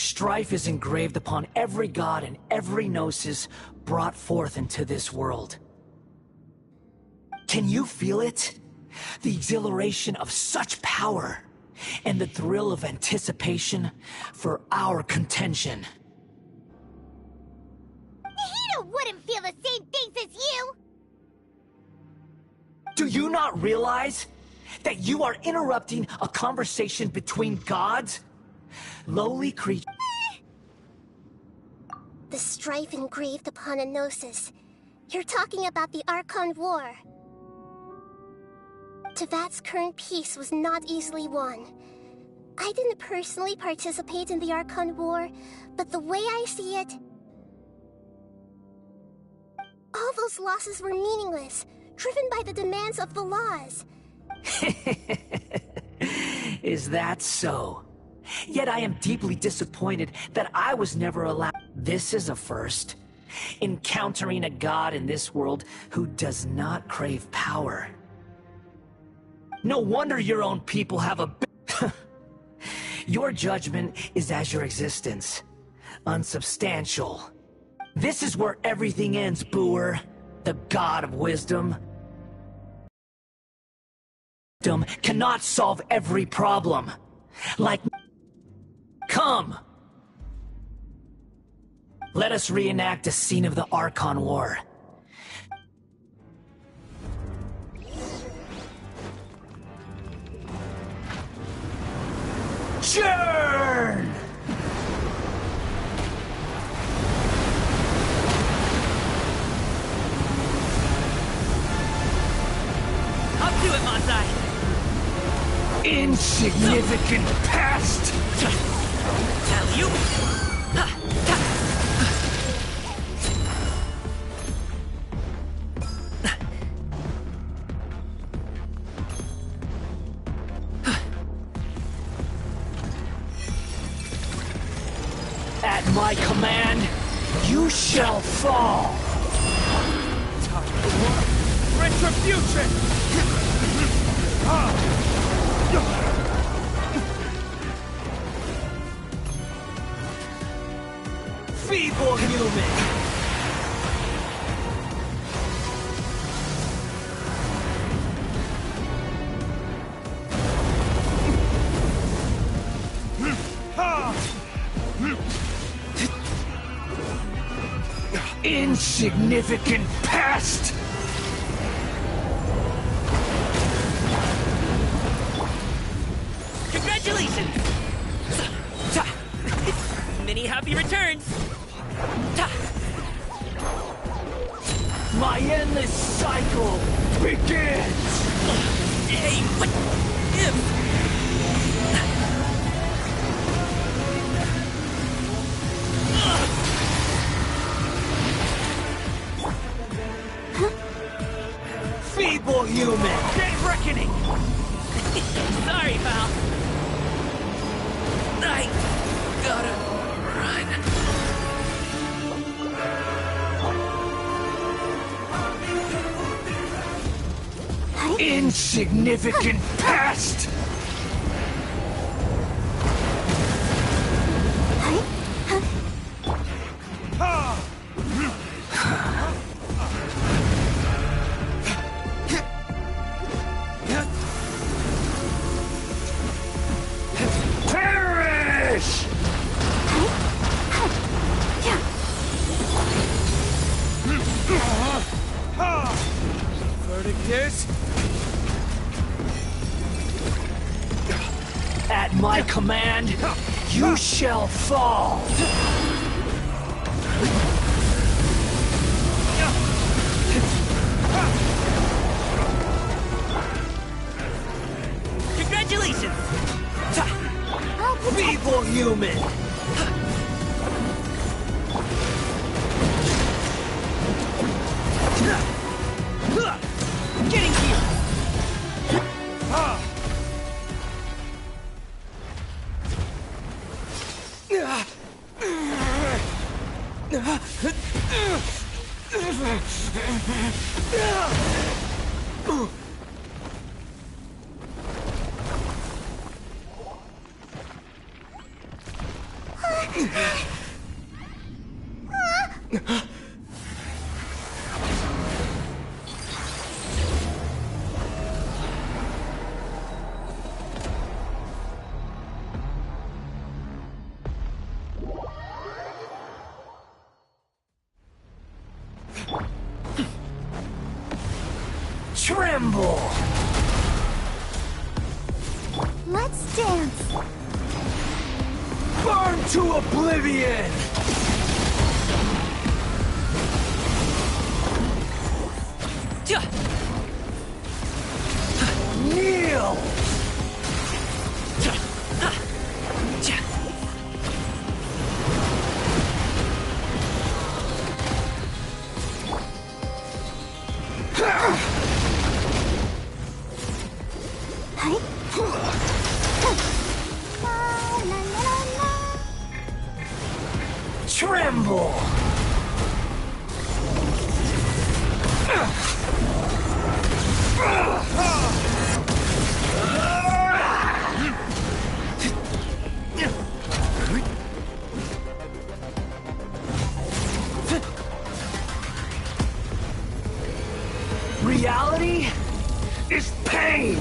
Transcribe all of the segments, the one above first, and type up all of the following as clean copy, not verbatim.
Strife is engraved upon every god and every gnosis brought forth into this world. Can you feel it? The exhilaration of such power, and the thrill of anticipation for our contention. He wouldn't feel the same things as you! Do you not realize that you are interrupting a conversation between gods? Lowly creatures. The strife engraved upon a gnosis. You're talking about the Archon War. Teyvat's current peace was not easily won. I didn't personally participate in the Archon War, but the way I see it, all those losses were meaningless, driven by the demands of the laws. Is that so? Yet I am deeply disappointed that I was never allowed. This is a first. Encountering a god in this world who does not crave power. No wonder your own people have a Your judgment is as your existence. Unsubstantial. This is where everything ends, Booer. The god of wisdom. Wisdom cannot solve every problem. Like... Come! Let us reenact a scene of the Archon War. Churn! Up to it, Masai! Insignificant past! Tell you! At my command, you shall fall! Retribution! Feeble human! Insignificant past! Congratulations! Many happy returns! My endless cycle begins! Hey, what if? Feeble human! Get reckoning! Sorry, pal. I gotta run. Insignificant past! Perish! Verdict is... At my command, you shall fall! Congratulations! Feeble human! Getting here! Tremble! Let's dance. Burn to oblivion! Kneel! Tremble! Reality is pain!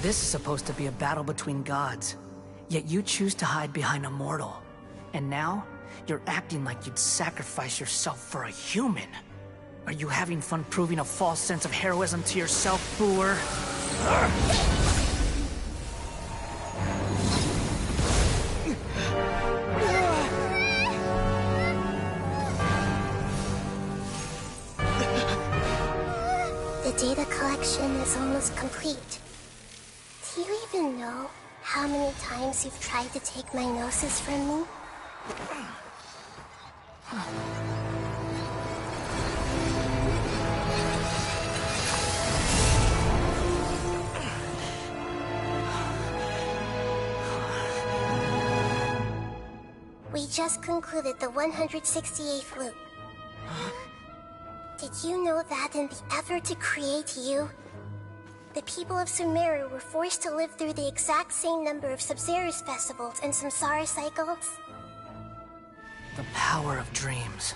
This is supposed to be a battle between gods, yet you choose to hide behind a mortal. And now, you're acting like you'd sacrifice yourself for a human. Are you having fun proving a false sense of heroism to yourself, Booer? The data collection is almost complete. Do you even know how many times you've tried to take my gnosis from me? We just concluded the 168th loop. Did you know that in the effort to create you, the people of Sumeru were forced to live through the exact same number of Sub-Zerus festivals and samsara cycles? The power of dreams.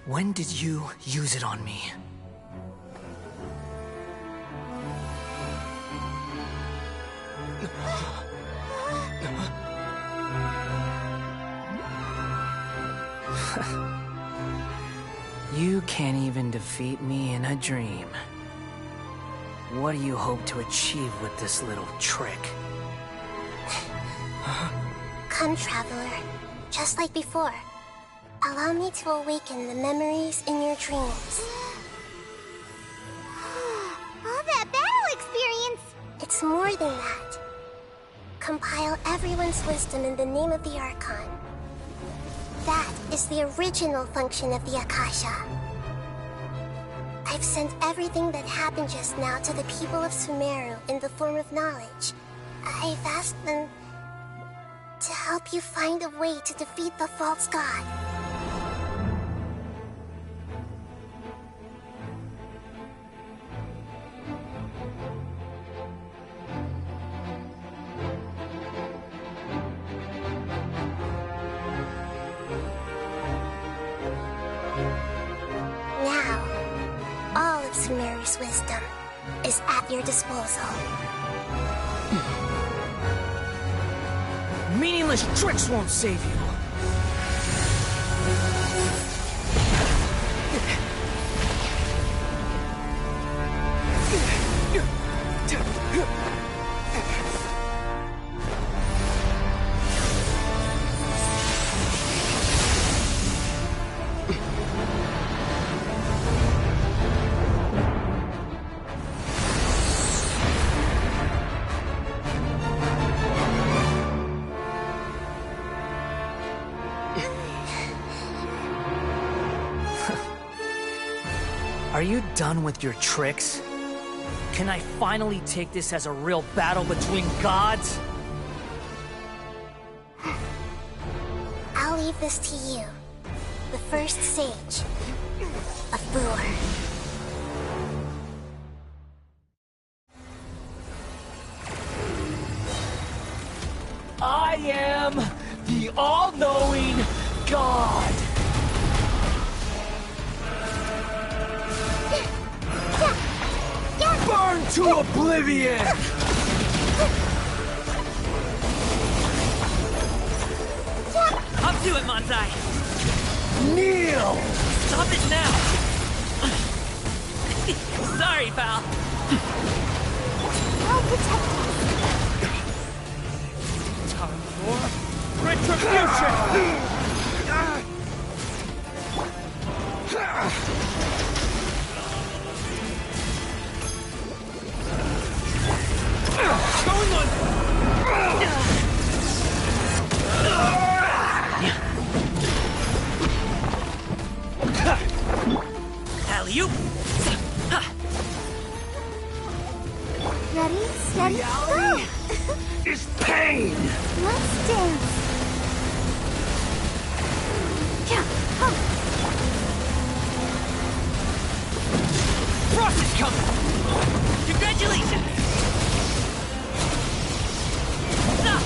When did you use it on me? You can't even defeat me in a dream. What do you hope to achieve with this little trick? Come, Traveler. Just like before. Allow me to awaken the memories in your dreams. All that battle experience! It's more than that. Compile everyone's wisdom in the name of the Archon. That is the original function of the Akasha. I've sent everything that happened just now to the people of Sumeru in the form of knowledge. I've asked them to help you find a way to defeat the false god. Now, all of Sumeru's wisdom is at your disposal. Meaningless tricks won't save you. Are you done with your tricks? Can I finally take this as a real battle between gods? I'll leave this to you. The first sage. A fool. I am the all-knowing God. Burn to oblivion! Up to it, Manzai! Kneel! Stop it now! Sorry, pal. I'll protect us. Time for retribution! Going on! Alley-oop! Ready, steady, go! Is pain! Let's dance. Yeah, huh. Frost is coming! Congratulations! Ah!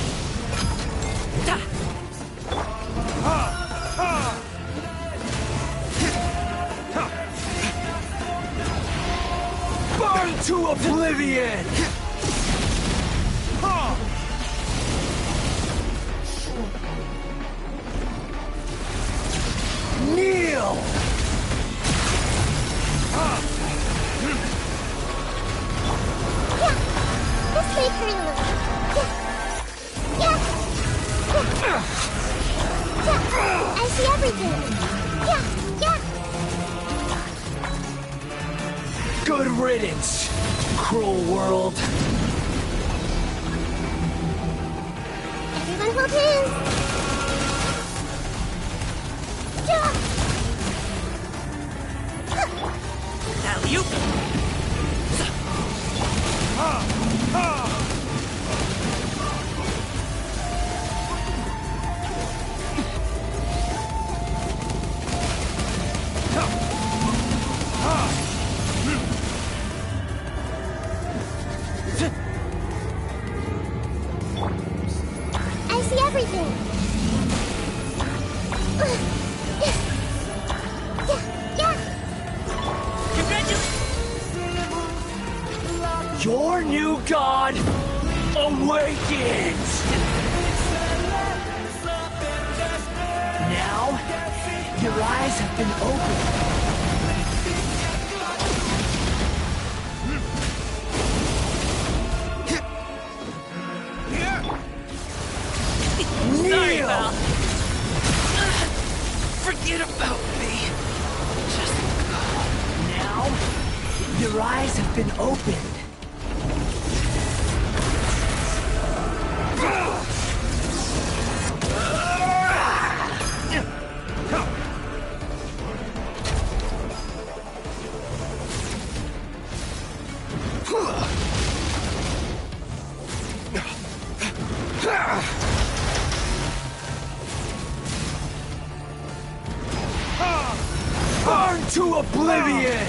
Ah! Burn to oblivion! Kneel! This may hurt a little. Yeah. I see everything. Yeah. Good riddance, cruel world. Everyone hold hands. Yeah. Alley-oop! I see everything. Yeah. Congratulations! Your new god awakens! Now, your eyes have been opened. Sorry, Kneel! pal. Forget about me. Just Now, your eyes have been opened. Burn to oblivion!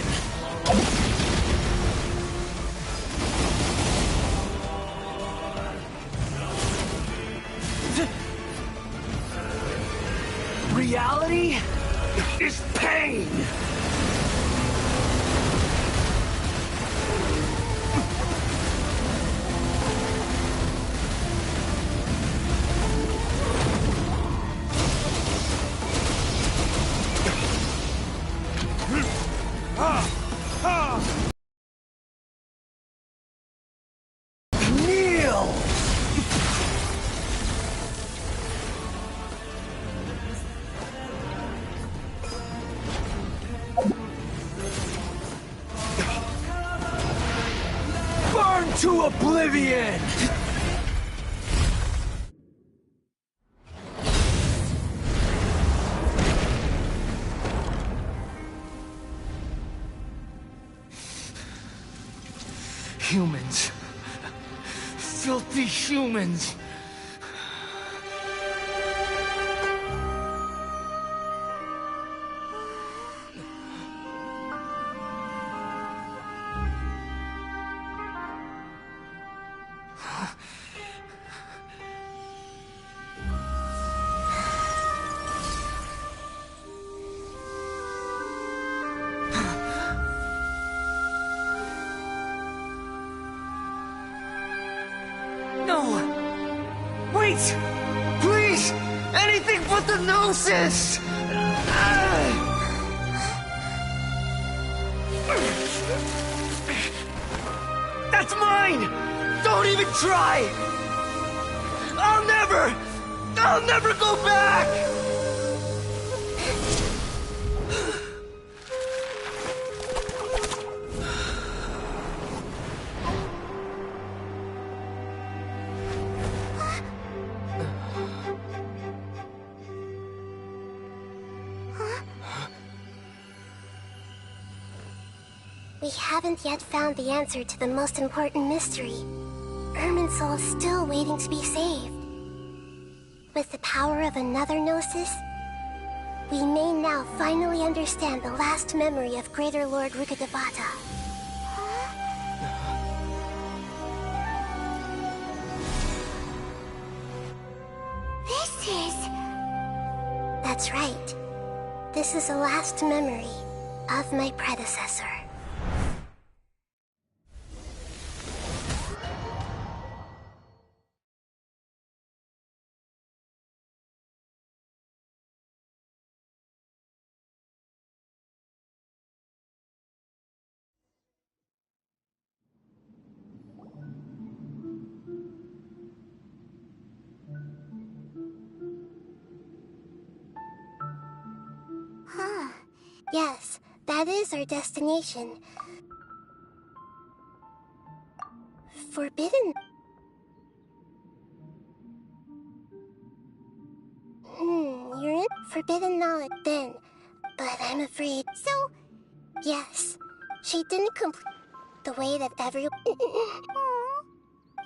Reality is pain! Kneel! Burn to oblivion! Humans. Filthy humans. Wait! Please! Anything but the gnosis! That's mine! Don't even try! I'll never go back! We haven't yet found the answer to the most important mystery. Irminsul is still waiting to be saved. With the power of another gnosis, we may now finally understand the last memory of Greater Lord Rukkhadevata. This is... That's right. This is the last memory of my predecessor. Yes, that is our destination. Forbidden... you're in forbidden knowledge then, but I'm afraid... So... Yes, she didn't complete the way that everyone...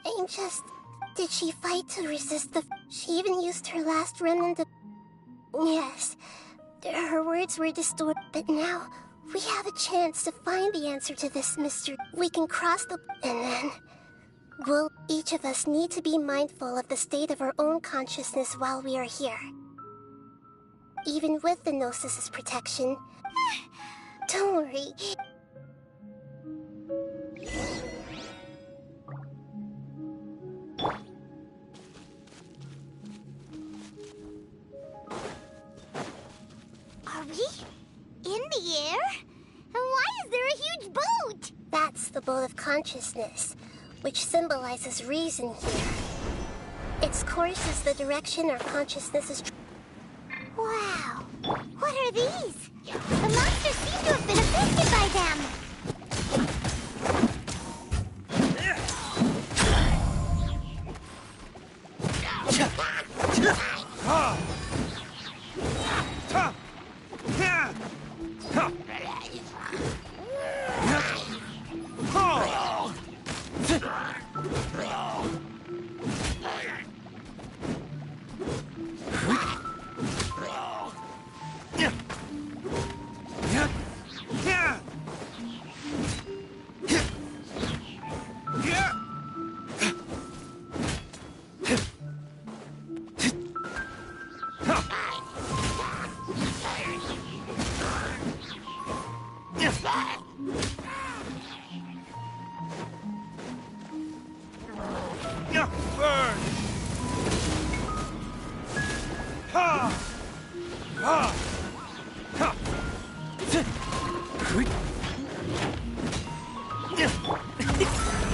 I'm just... Did she fight to resist the... She even used her last remnant of... Yes, her words were distorted, but now we have a chance to find the answer to this mystery. We can cross the... And then... Will each of us need to be mindful of the state of our own consciousness while we are here. Even with the Gnosis' protection. Don't worry. Are we in the air? And why is there a huge boat? That's the boat of consciousness, which symbolizes reason here. Its course is the direction our consciousness is... Wow. What are these? The monsters seem to have been affected by them.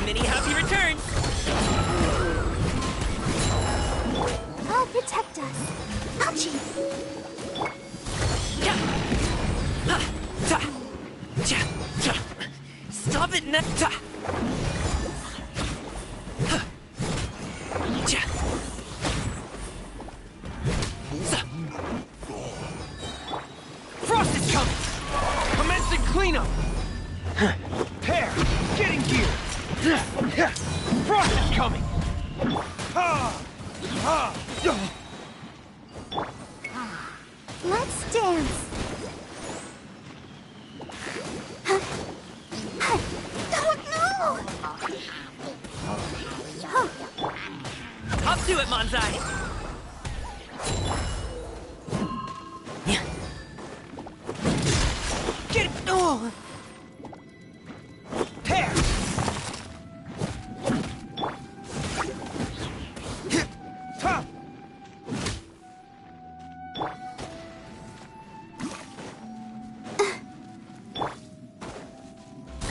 Many happy returns! I'll protect us. Ouchie! Stop it, Netta! Frost is coming! Commencing cleanup! Pair, get in gear! Frost is coming! Let's dance. Don't move! Up to it, Manzai! Get it! Oh! Tear! Ta!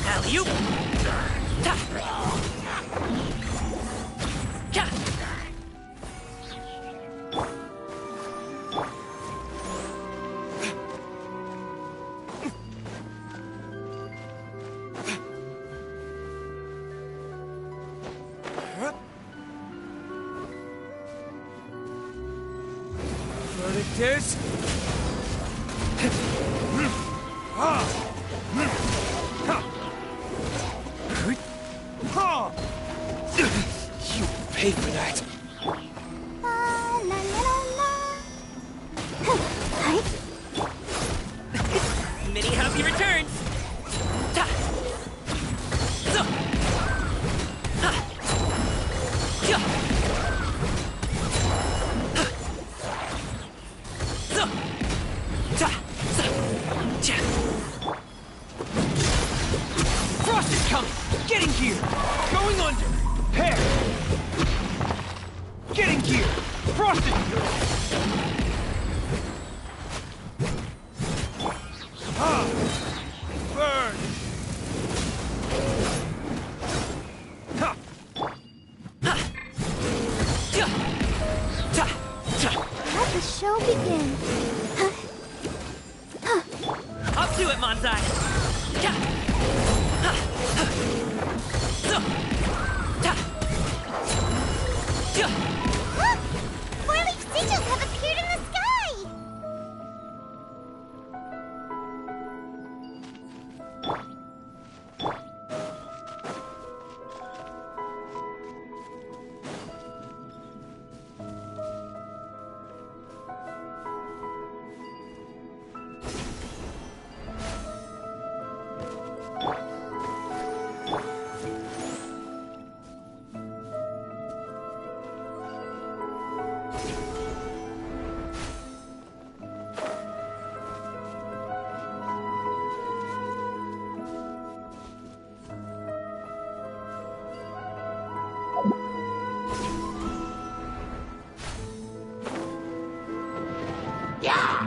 Alley-oop! Ta! Ja! Verdict is... You pay for that. La la la la. Right? Many happy returns! Ta! So! Ha! Ja! Ha! So! Ta! Sa! Ja! Frost is coming! Getting gear! Going under! Hair! Getting gear! Frost is... Burn! Ha! Ha! Ja! Ta! Ta! Let the show begin. Up to it, Manzai! Ja! Ha! Ha! So! Ta! Ja! Look! Four-leaf sigils have appeared in the sky!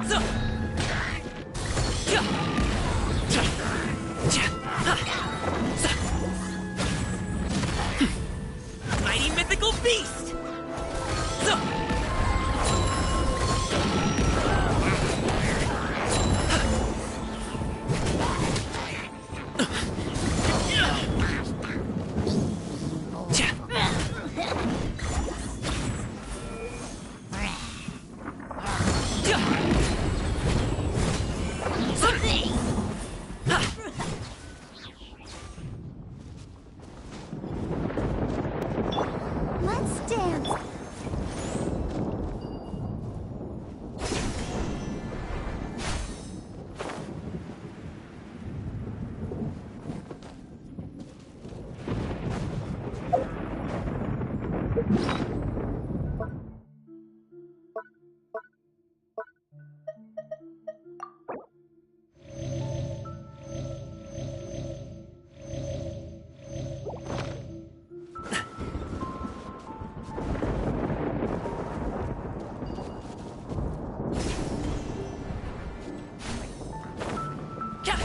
So! Ja! Ta! Ja! Ha! Sa! Mighty mythical beast! So! Ja! Ja! Let's dance. Ja!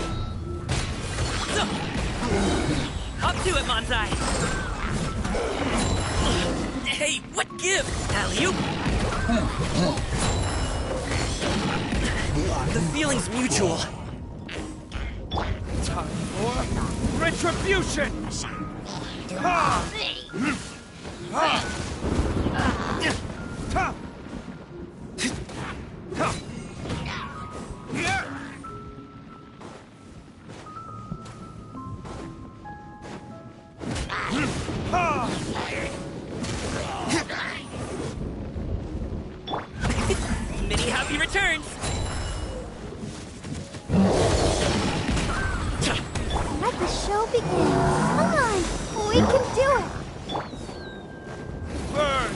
So! Up to it, Manzai! Hey, what give? Alley-oop! The feeling's mutual. Time for retribution! Ha! Ha! Ta! Ta! Yeah! begin. Come on, we can do it. Burn!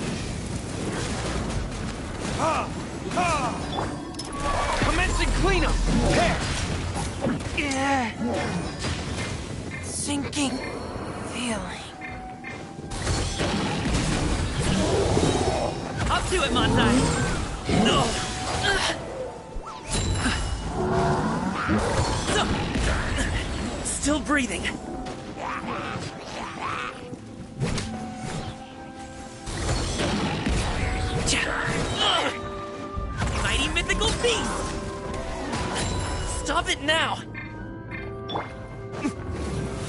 Ha! Ha! Commencing cleanup! There! Sinking feeling. Up to it, Montai! No! Still breathing. Mighty mythical beast! Stop it now!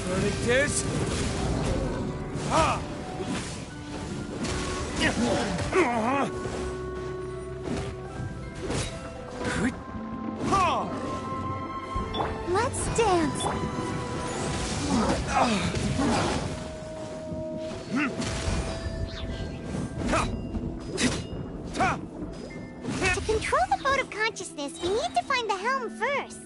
Verdict is... Ha! Let's dance. To control the boat of consciousness, we need to find the helm first.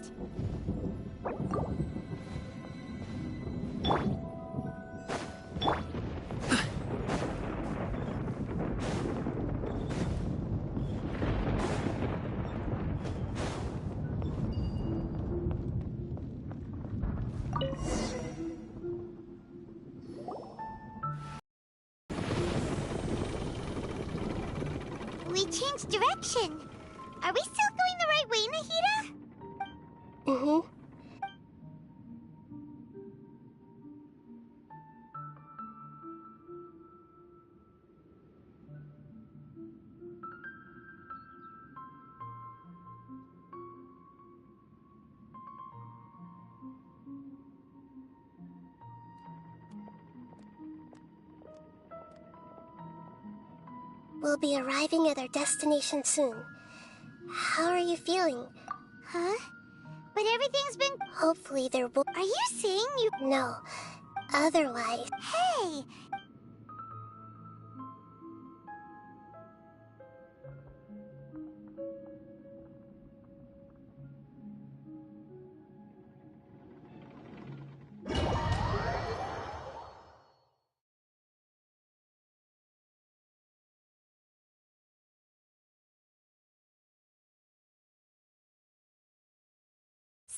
We changed direction. Are we still going the right way, Nahida? Mm-hmm. We'll be arriving at our destination soon. How are you feeling? Huh? But everything's been... Hopefully there will... Are you saying you... No. Otherwise... Hey!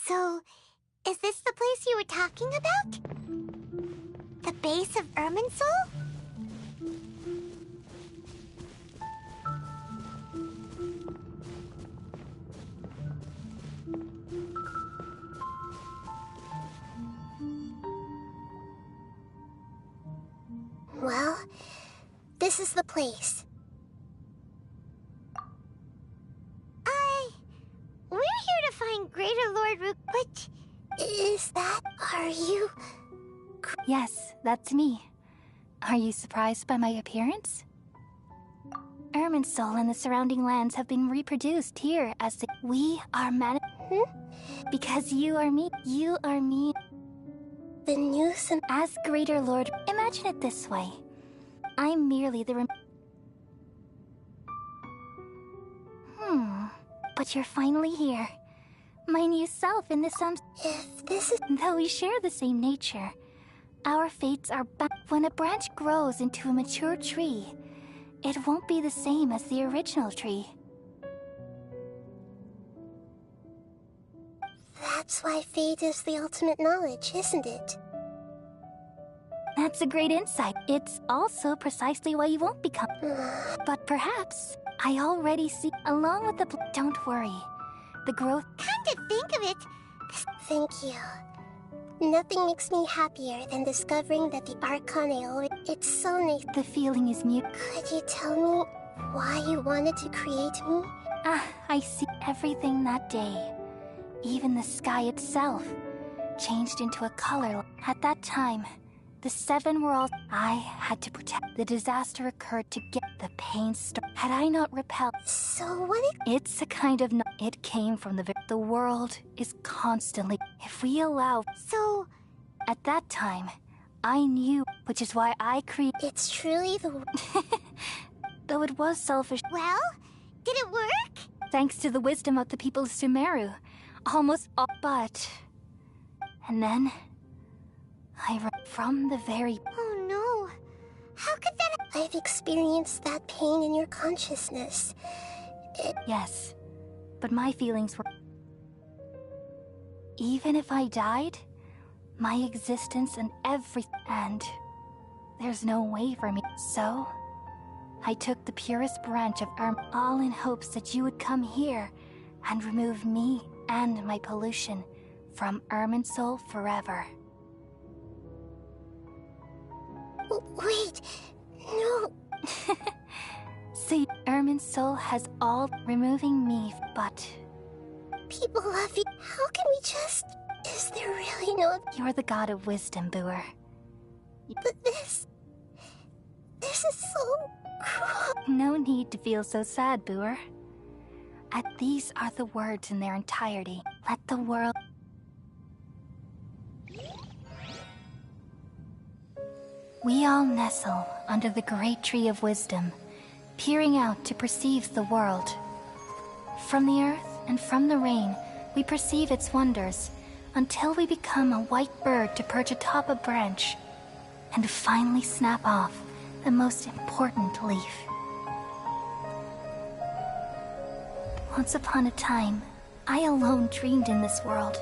So, is this the place you were talking about? The base of Irminsul? Well, this is the place. We're here to find Greater Lord Rook. What is that? Are you... Yes, that's me. Are you surprised by my appearance? Irminsul and the surrounding lands have been reproduced here as the... We are Because you are me. You are me. The news and... As Greater Lord, imagine it this way. I'm merely the But you're finally here. My new self in this If this is... Though we share the same nature, our fates are when a branch grows into a mature tree, it won't be the same as the original tree. That's why fate is the ultimate knowledge, isn't it? That's a great insight. It's also precisely why you won't become. But perhaps I already see, along with the... Don't worry. The growth... Come to think of it... Thank you. Nothing makes me happier than discovering that the Arcane... It's so nice. The feeling is mute. Could you tell me why you wanted to create me? I see everything that day. Even the sky itself changed into a color. At that time, the seven were all... I had to protect. The disaster occurred to get the pain started. Had I not repelled... So what It's a kind of... It came from the world is constantly... If we allow... So... At that time, I knew, which is why I created... It's truly the... Though it was selfish... Well, did it work? Thanks to the wisdom of the people of Sumeru. Almost all... But... And then... From the very... Oh no. How could that... I've experienced that pain in your consciousness. Yes, but my feelings were... Even if I died, my existence and and there's no way for me. So, I took the purest branch of all in hopes that you would come here and remove me and my pollution from Irminsul forever. Wait, no. See, Irminsul has all removing me, but... People love you. How can we just... Is there really no... You're the god of wisdom, Booer. But this is so cruel. No need to feel so sad, Booer. These are the words in their entirety. Let the world... We all nestle under the great tree of wisdom, peering out to perceive the world. From the earth and from the rain, we perceive its wonders, until we become a white bird to perch atop a branch, and finally snap off the most important leaf. Once upon a time, I alone dreamed in this world.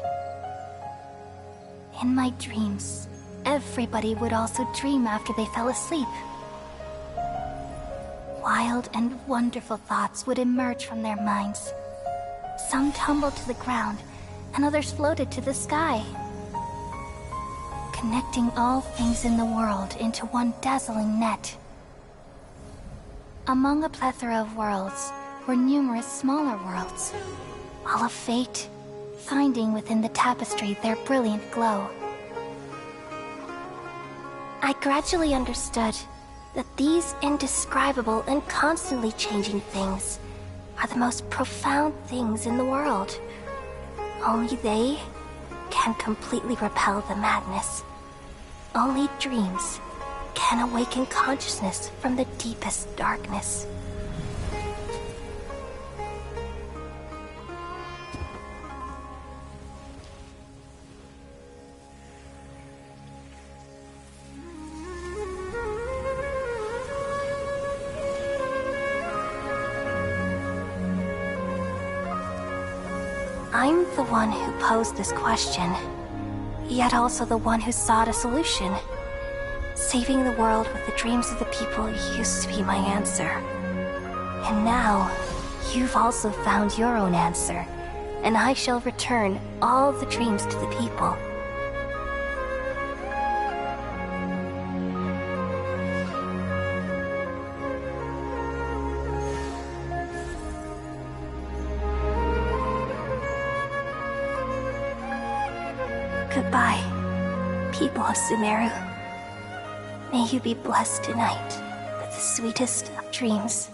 In my dreams, everybody would also dream after they fell asleep. Wild and wonderful thoughts would emerge from their minds. Some tumbled to the ground, and others floated to the sky, connecting all things in the world into one dazzling net. Among a plethora of worlds were numerous smaller worlds, all of fate, finding within the tapestry their brilliant glow. I gradually understood that these indescribable and constantly changing things are the most profound things in the world. Only they can completely repel the madness. Only dreams can awaken consciousness from the deepest darkness. I'm the one who posed this question, yet also the one who sought a solution. Saving the world with the dreams of the people used to be my answer. And now, you've also found your own answer, and I shall return all the dreams to the people. Goodbye, people of Sumeru. May you be blessed tonight with the sweetest of dreams.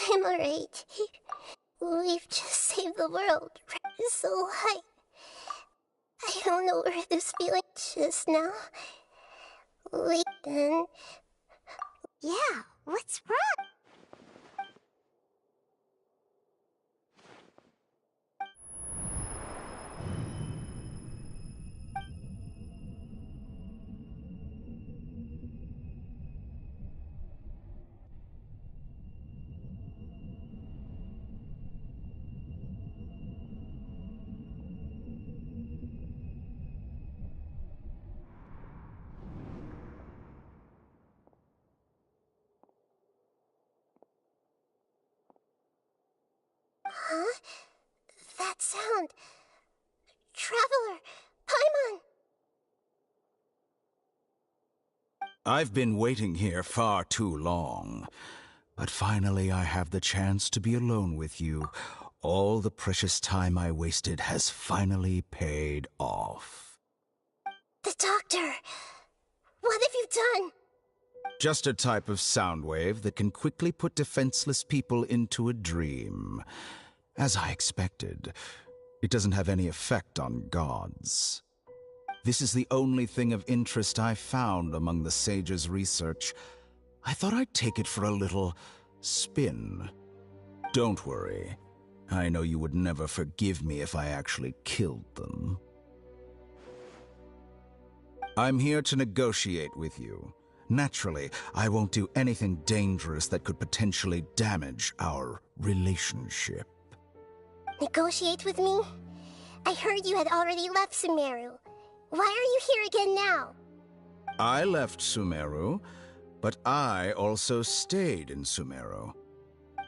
I'm alright. We've just saved the world. So I don't know where this feeling just now. Wait, then. Yeah, what's wrong? Huh? That sound. Traveler! Paimon! I've been waiting here far too long, but finally I have the chance to be alone with you. All the precious time I wasted has finally paid off. The doctor! What have you done? Just a type of sound wave that can quickly put defenseless people into a dream. As I expected, it doesn't have any effect on gods. This is the only thing of interest I found among the sage's research. I thought I'd take it for a little spin. Don't worry. I know you would never forgive me if I actually killed them. I'm here to negotiate with you. Naturally, I won't do anything dangerous that could potentially damage our relationship. Negotiate with me? I heard you had already left Sumeru. Why are you here again now? I left Sumeru, but I also stayed in Sumeru.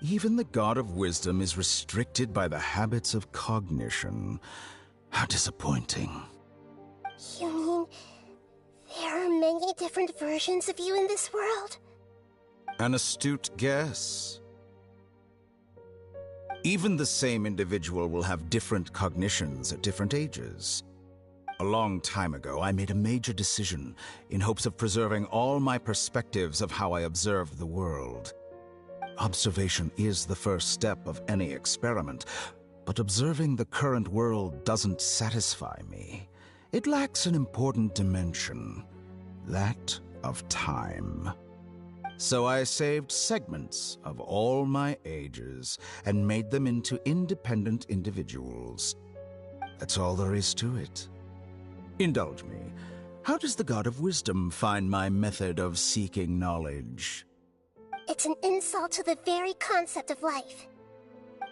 Even the god of wisdom is restricted by the habits of cognition. How disappointing. You mean there are many different versions of you in this world? An astute guess. Even the same individual will have different cognitions at different ages. A long time ago, I made a major decision in hopes of preserving all my perspectives of how I observed the world. Observation is the first step of any experiment, but observing the current world doesn't satisfy me. It lacks an important dimension, that of time. So I saved segments of all my ages and made them into independent individuals. That's all there is to it. Indulge me. How does the god of wisdom find my method of seeking knowledge? It's an insult to the very concept of life.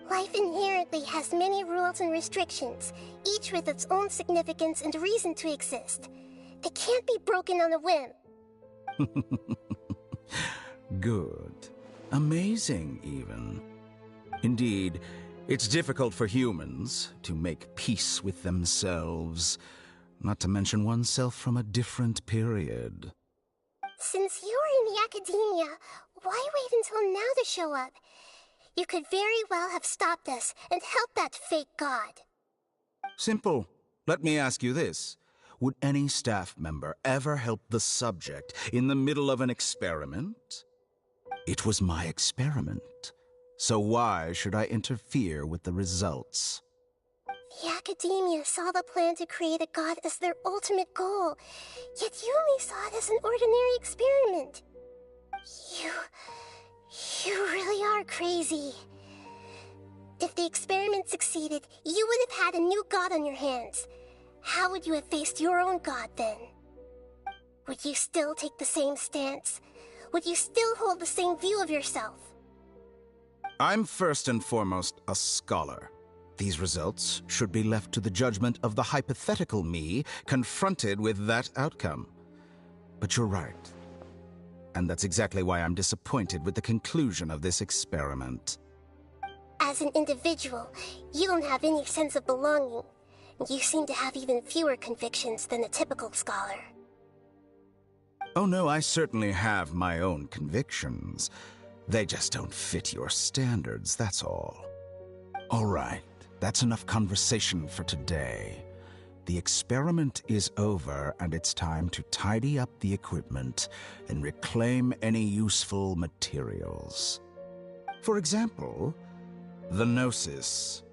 Life inherently has many rules and restrictions, each with its own significance and reason to exist. They can't be broken on a whim. Good. Amazing, even. Indeed, it's difficult for humans to make peace with themselves, not to mention oneself from a different period. Since you're in the academia, why wait until now to show up? You could very well have stopped us and helped that fake god. Simple. Let me ask you this. Would any staff member ever help the subject in the middle of an experiment? It was my experiment. So why should I interfere with the results? The academia saw the plan to create a god as their ultimate goal, yet you only saw it as an ordinary experiment. You really are crazy. If the experiment succeeded, you would have had a new god on your hands. How would you have faced your own god then? Would you still take the same stance? Would you still hold the same view of yourself? I'm first and foremost a scholar. These results should be left to the judgment of the hypothetical me confronted with that outcome. But you're right. And that's exactly why I'm disappointed with the conclusion of this experiment. As an individual, you don't have any sense of belonging. You seem to have even fewer convictions than a typical scholar. Oh no, I certainly have my own convictions. They just don't fit your standards, that's all. All right, that's enough conversation for today. The experiment is over, and it's time to tidy up the equipment and reclaim any useful materials. For example, the Gnosis.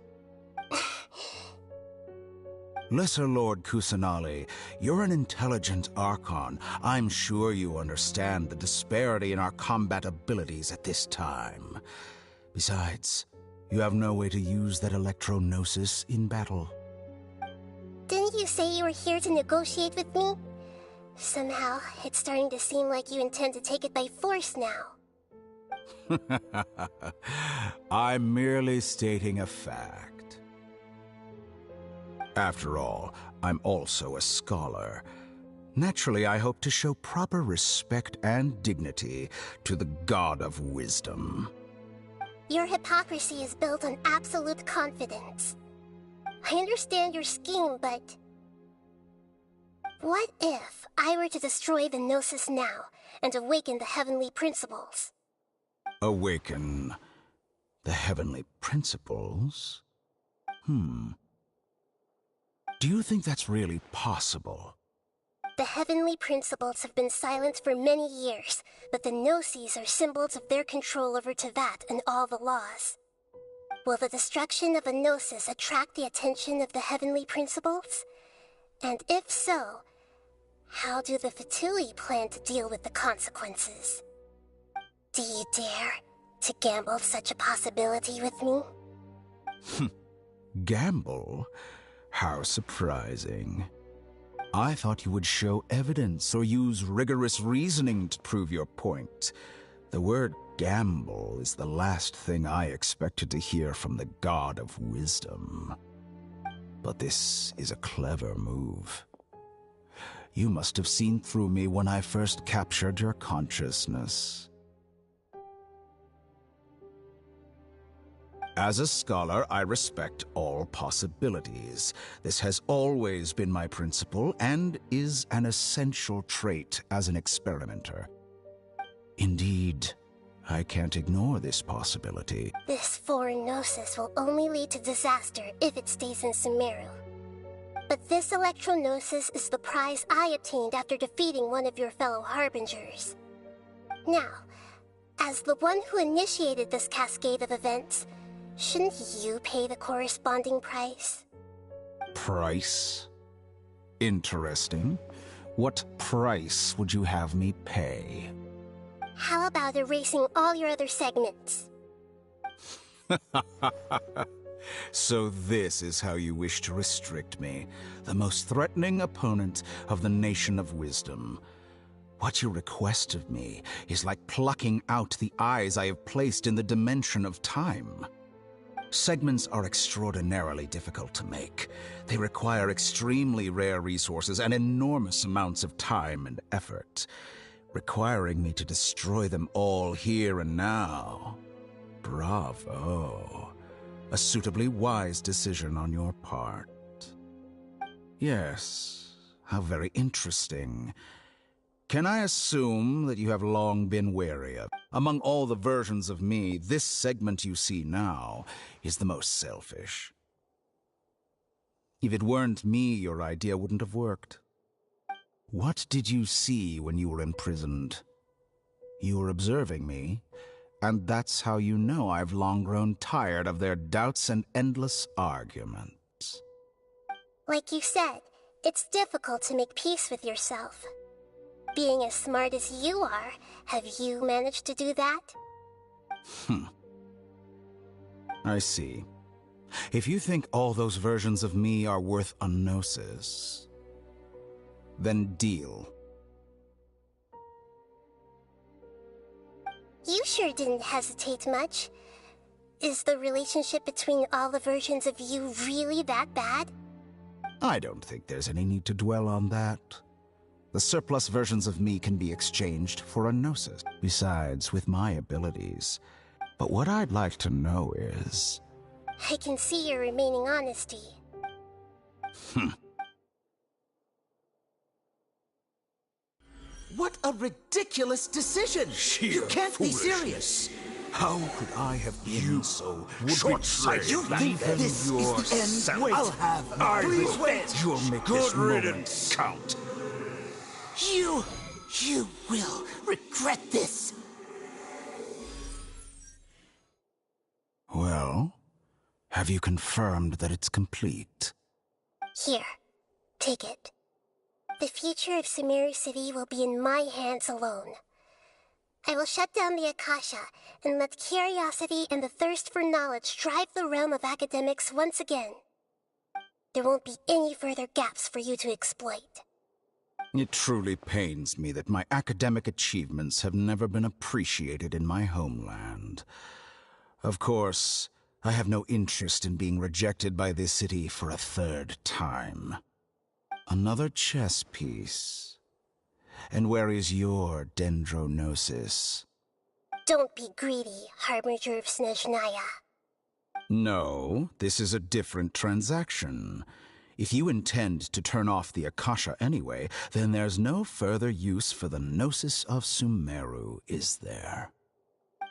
Lesser Lord Kusanali, you're an intelligent Archon. I'm sure you understand the disparity in our combat abilities at this time. Besides, you have no way to use that Electro-Gnosis in battle. Didn't you say you were here to negotiate with me? Somehow, it's starting to seem like you intend to take it by force now. I'm merely stating a fact. After all, I'm also a scholar. Naturally, I hope to show proper respect and dignity to the god of wisdom. Your hypocrisy is built on absolute confidence. I understand your scheme, but... what if I were to destroy the Gnosis now and awaken the heavenly principles? Awaken the heavenly principles? Do you think that's really possible? The heavenly principles have been silent for many years, but the Gnosis are symbols of their control over Teyvat and all the laws. Will the destruction of a Gnosis attract the attention of the heavenly principles? And if so, how do the Fatui plan to deal with the consequences? Do you dare to gamble such a possibility with me? Gamble? How surprising. I thought you would show evidence or use rigorous reasoning to prove your point. The word gamble is the last thing I expected to hear from the god of wisdom. But this is a clever move. You must have seen through me when I first captured your consciousness. As a scholar, I respect all possibilities. This has always been my principle and is an essential trait as an experimenter. Indeed, I can't ignore this possibility. This foreign Gnosis will only lead to disaster if it stays in Sumeru. But this Electro-Gnosis is the prize I obtained after defeating one of your fellow Harbingers. Now, as the one who initiated this cascade of events, shouldn't you pay the corresponding price? Price? Interesting. What price would you have me pay? How about erasing all your other segments? So this is how you wish to restrict me, the most threatening opponent of the Nation of Wisdom. What you request of me is like plucking out the eyes I have placed in the dimension of time. Segments are extraordinarily difficult to make. They require extremely rare resources and enormous amounts of time and effort, requiring me to destroy them all here and now. Bravo. A suitably wise decision on your part. Yes, how very interesting. Can I assume that you have long been wary of? Among all the versions of me, this segment you see now is the most selfish. If it weren't me, your idea wouldn't have worked. What did you see when you were imprisoned? You were observing me, and that's how you know I've long grown tired of their doubts and endless arguments. Like you said, it's difficult to make peace with yourself. Being as smart as you are, have you managed to do that? I see. If you think all those versions of me are worth a gnosis, then deal. You sure didn't hesitate much. Is the relationship between all the versions of you really that bad? I don't think there's any need to dwell on that. The surplus versions of me can be exchanged for a gnosis. Besides, with my abilities. But what I'd like to know is... I can see your remaining honesty. What a ridiculous decision! You can't be serious! How could I have been so short-sighted? You think this is the end? Wait, I'll have... Please wait! You'll make this moment count. You will regret this! Well, have you confirmed that it's complete? Here, take it. The future of Sumeru City will be in my hands alone. I will shut down the Akasha and let curiosity and the thirst for knowledge drive the realm of academics once again. There won't be any further gaps for you to exploit. It truly pains me that my academic achievements have never been appreciated in my homeland. Of course, I have no interest in being rejected by this city for a third time. Another chess piece. And where is your dendronosis? Don't be greedy, Harbinger of Snezhnaya. No, this is a different transaction. If you intend to turn off the Akasha anyway, then there's no further use for the Gnosis of Sumeru, is there?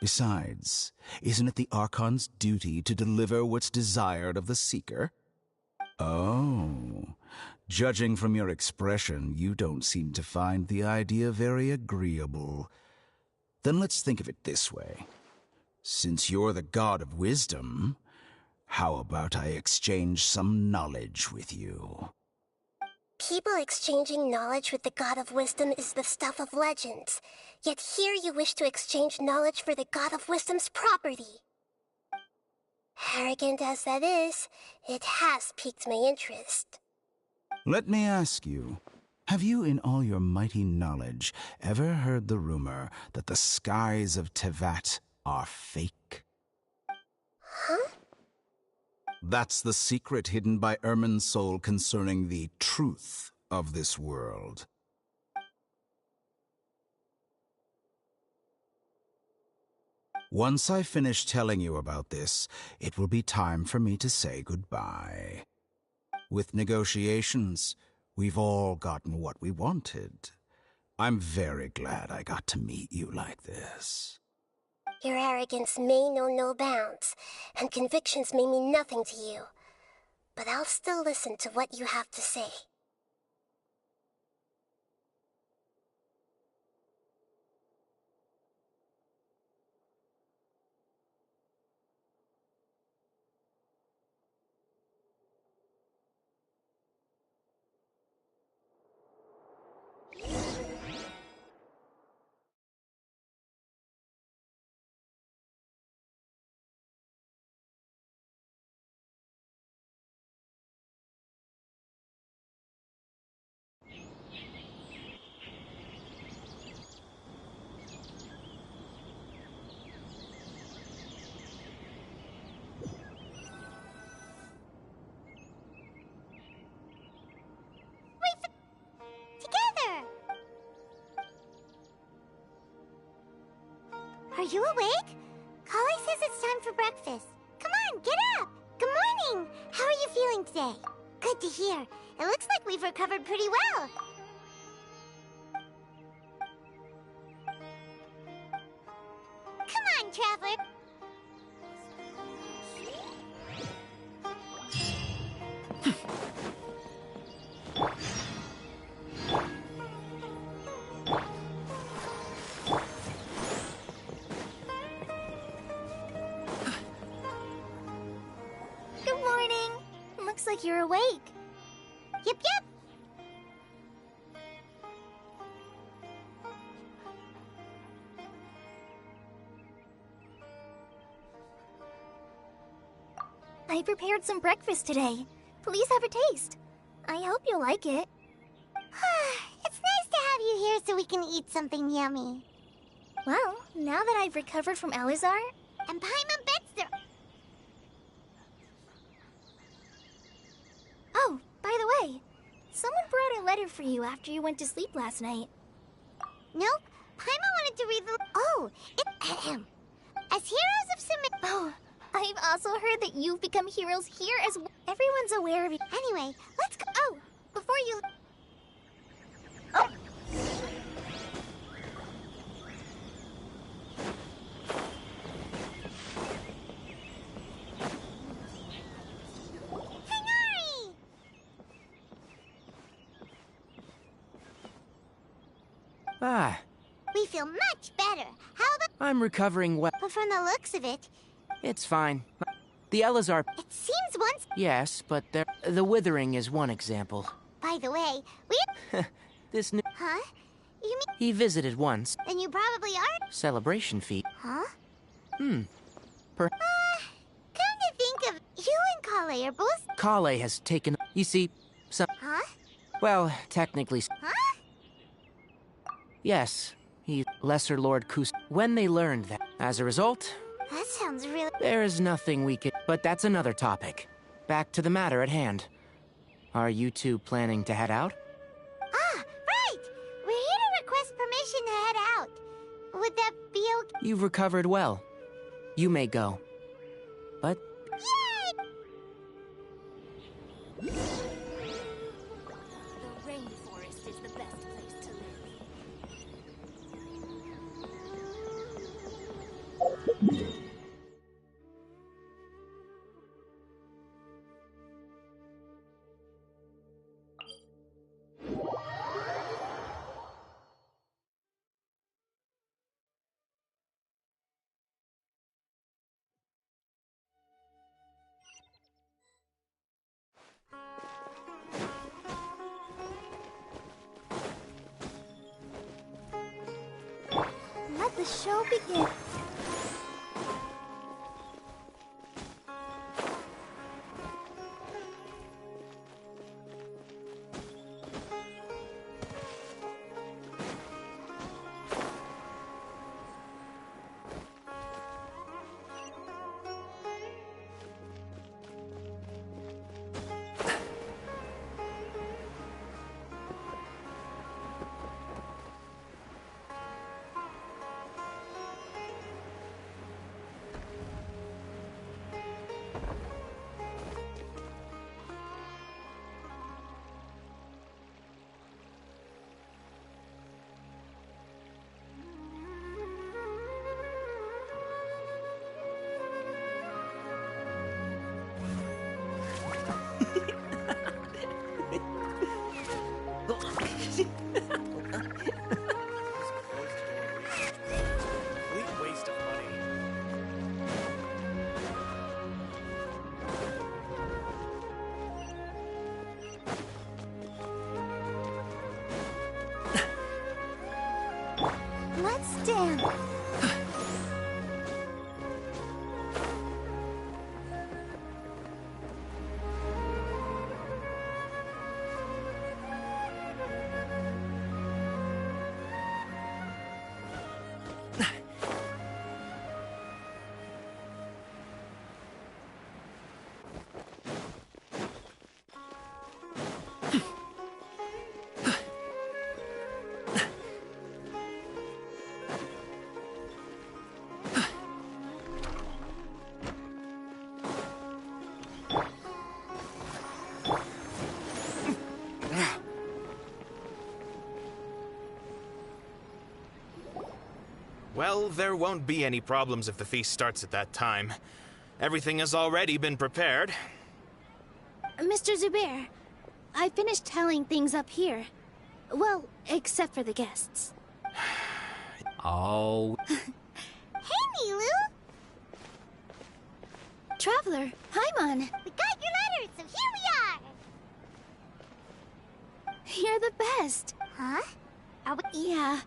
Besides, isn't it the Archon's duty to deliver what's desired of the Seeker? Oh. Judging from your expression, you don't seem to find the idea very agreeable. Then let's think of it this way. Since you're the god of wisdom, how about I exchange some knowledge with you? People exchanging knowledge with the god of wisdom is the stuff of legends. Yet here you wish to exchange knowledge for the god of wisdom's property. Arrogant as that is, it has piqued my interest. Let me ask you, have you in all your mighty knowledge ever heard the rumor that the skies of Tevat are fake? Huh? That's the secret hidden by Ermin's soul concerning the truth of this world. Once I finish telling you about this, it will be time for me to say goodbye. With negotiations, we've all gotten what we wanted. I'm very glad I got to meet you like this. Your arrogance may know no bounds, and convictions may mean nothing to you. But I'll still listen to what you have to say. Together! Are you awake? Kale says it's time for breakfast. Come on, get up! Good morning! How are you feeling today? Good to hear. It looks like we've recovered pretty well. Come on, traveler! Good morning. Looks like you're awake. Yep, yep! I prepared some breakfast today. Please have a taste. I hope you'll like it. It's nice to have you here so we can eat something yummy. Well, now that I've recovered from Elazar, And Paimon Betster! oh, by the way, someone brought a letter for you after you went to sleep last night. Nope. Paimon wanted to read the... Oh, As heroes of submit... Oh, I've also heard that you've become heroes here as well. Everyone's aware of you. Anyway, let's go... Oh, before you... Hinari! Ah, We feel much better. How about... I'm recovering well. But from the looks of it, It's fine. The Elazar... it seems once... Yes, but the Withering is one example. By the way, we... This new... Huh? You mean... He visited once. Then you probably are... Celebration feat. Huh? Come Come to think of... You and Kale are both... Kale has taken... You see, some... Huh? Well, technically... Huh? Yes, he... Lesser Lord Kus... When they learned that... As a result, That sounds really... there is nothing we could... But that's another topic. Back to the matter at hand. Are you two planning to head out? Ah, right! We're here to request permission to head out. Would that be okay? You've recovered well. You may go. But Yay! The rainforest is the best place to live. the show begins. Let's dance. Well, there won't be any problems if the feast starts at that time. Everything has already been prepared. Mr. Zubair, I finished telling things up here. Well, except for the guests. Oh. Hey, Nilu! Traveler, Paimon, We got your letters, so here we are! you're the best. Huh? Are we... Yeah,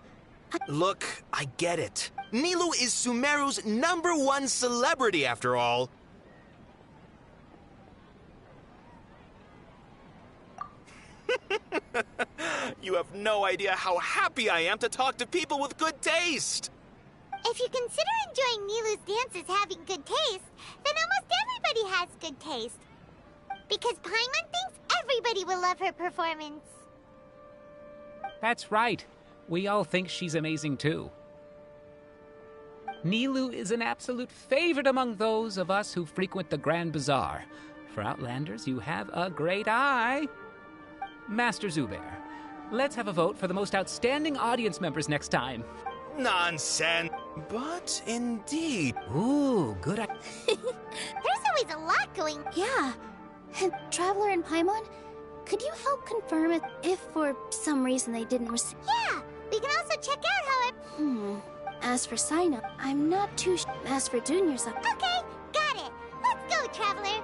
Look, I get it. Nilu is Sumeru's #1 celebrity, after all. You have no idea how happy I am to talk to people with good taste. If you consider enjoying Nilu's dances having good taste, then almost everybody has good taste. Because Paimon thinks everybody will love her performance. That's right. We all think she's amazing too. Nilu is an absolute favorite among those of us who frequent the Grand Bazaar. For Outlanders, you have a great eye. Master Zubair, let's have a vote for the most outstanding audience members next time. Nonsense. But indeed. Ooh, good idea. There's always a lot going... yeah. And Traveler and Paimon, could you help confirm it if for some reason they didn't receive... Yeah, we can also check out how it... As for sign-up, I'm not too as for juniors up. Okay, got it. Let's go, Traveler.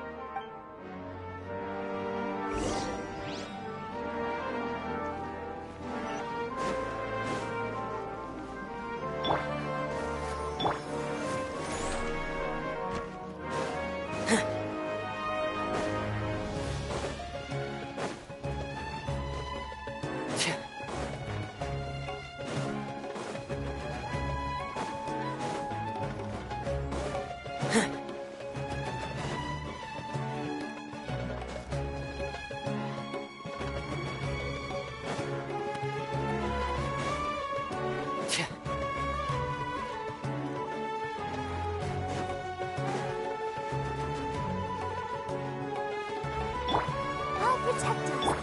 I'll protect us.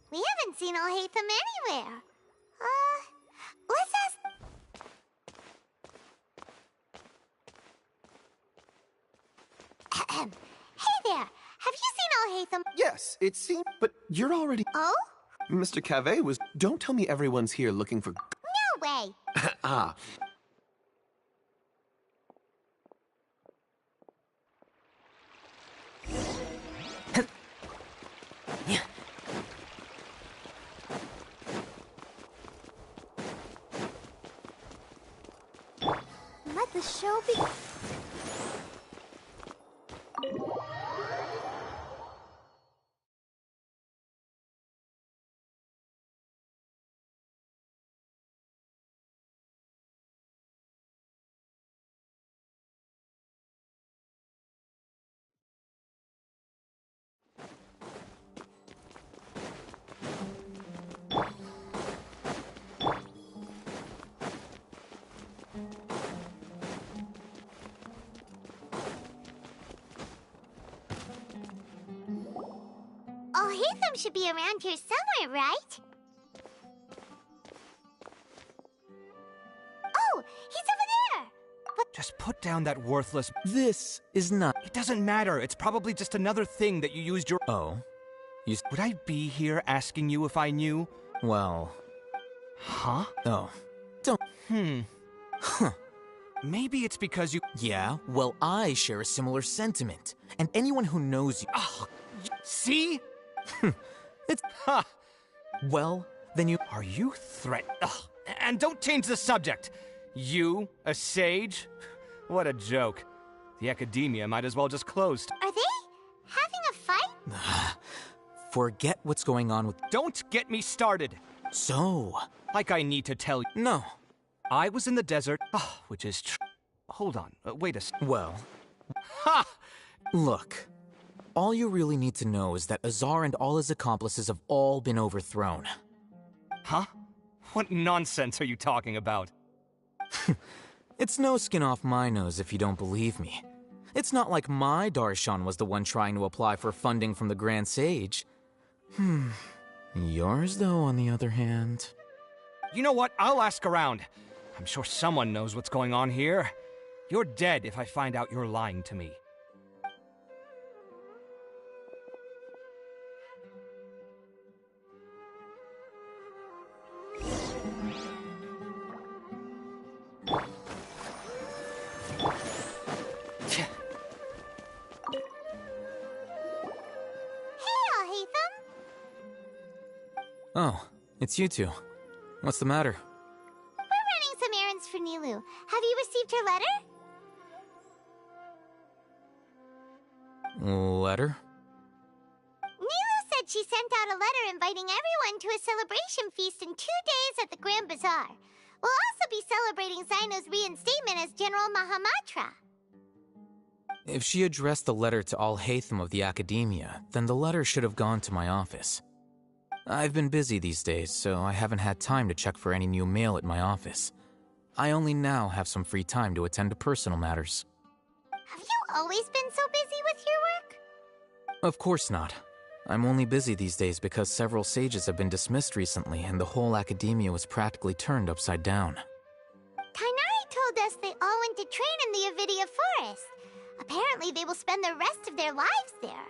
We haven't seen Alhaitham anywhere. Let's ask... Hey there, have you seen Alhaitham? Yes, it seems, but you're already... Oh? Mr. Cave was... Don't tell me everyone's here looking for... No way. Ah, let the show be... Oh, Hatham should be around here somewhere, right? Oh, he's over there! But Just put down that worthless... This is not... It doesn't matter. It's probably just another thing that you used your... Oh? Would I be here asking you if I knew? Well... Huh? Oh. Don't... Huh. Maybe it's because you... Yeah, well, I share a similar sentiment. And anyone who knows you... Oh, see? It's... Ha! Well, then you... Are you And don't change the subject. You, a sage? What a joke. The academia might as well just closed. are they having a fight? Forget what's going on with... Don't get me started. So... Like I need to tell you. No. I was in the desert, which is Hold on, wait a second. Well... Ha! Look. All you really need to know is that Azar and all his accomplices have all been overthrown. Huh? What nonsense are you talking about? It's no skin off my nose if you don't believe me. It's not like my Darshan was the one trying to apply for funding from the Grand Sage. Yours, though, on the other hand... You know what? I'll ask around. I'm sure someone knows what's going on here. You're dead if I find out you're lying to me. Oh, it's you two. What's the matter? We're running some errands for Nilu. Have you received her letter? Letter? Nilu said she sent out a letter inviting everyone to a celebration feast in 2 days at the Grand Bazaar. We'll also be celebrating Zaino's reinstatement as General Mahamatra. If she addressed the letter to all Hatham of the Academia, then the letter should have gone to my office. I've been busy these days, so I haven't had time to check for any new mail at my office. I only now have some free time to attend to personal matters. Have you always been so busy with your work? Of course not. I'm only busy these days because several sages have been dismissed recently and the whole academia was practically turned upside down. Kainari told us they all went to train in the Avidia Forest. Apparently they will spend the rest of their lives there.